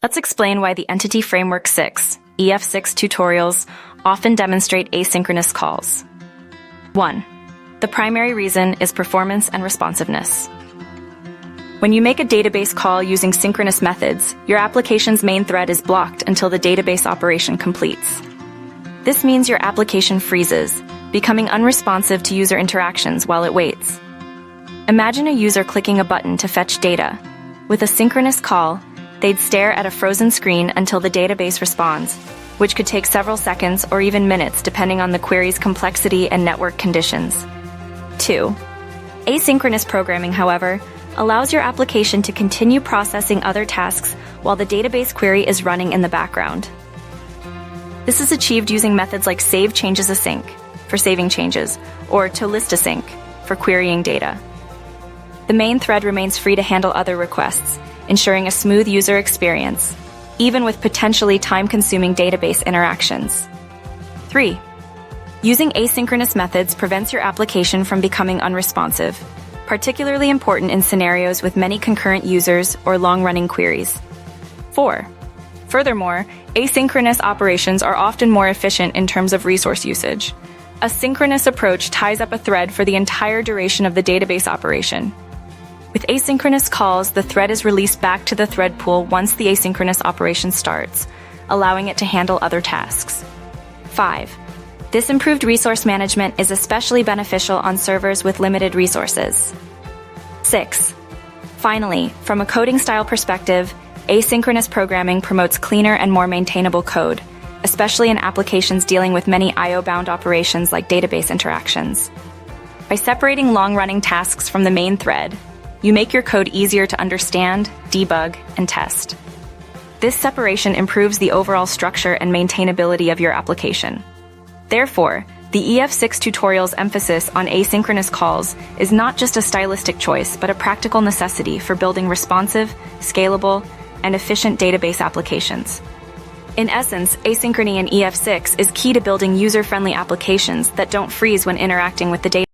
Let's explain why the Entity Framework 6, EF6 tutorials often demonstrate asynchronous calls. 1. The primary reason is performance and responsiveness. When you make a database call using synchronous methods, your application's main thread is blocked until the database operation completes. This means your application freezes, becoming unresponsive to user interactions while it waits. Imagine a user clicking a button to fetch data. With a synchronous call, they'd stare at a frozen screen until the database responds, which could take several seconds or even minutes depending on the query's complexity and network conditions. 2. Asynchronous programming, however, allows your application to continue processing other tasks while the database query is running in the background. This is achieved using methods like SaveChangesAsync for saving changes, or toListAsync for querying data. The main thread remains free to handle other requests, ensuring a smooth user experience, even with potentially time-consuming database interactions. 3. Using asynchronous methods prevents your application from becoming unresponsive, particularly important in scenarios with many concurrent users or long-running queries. 4. Furthermore, asynchronous operations are often more efficient in terms of resource usage. A synchronous approach ties up a thread for the entire duration of the database operation. With asynchronous calls, the thread is released back to the thread pool once the asynchronous operation starts, allowing it to handle other tasks. 5. This improved resource management is especially beneficial on servers with limited resources. 6. Finally, from a coding style perspective, asynchronous programming promotes cleaner and more maintainable code, especially in applications dealing with many I/O-bound operations like database interactions. By separating long-running tasks from the main thread, you make your code easier to understand, debug, and test. This separation improves the overall structure and maintainability of your application. Therefore, the EF6 tutorial's emphasis on asynchronous calls is not just a stylistic choice, but a practical necessity for building responsive, scalable, and efficient database applications. In essence, asynchrony in EF6 is key to building user-friendly applications that don't freeze when interacting with the database.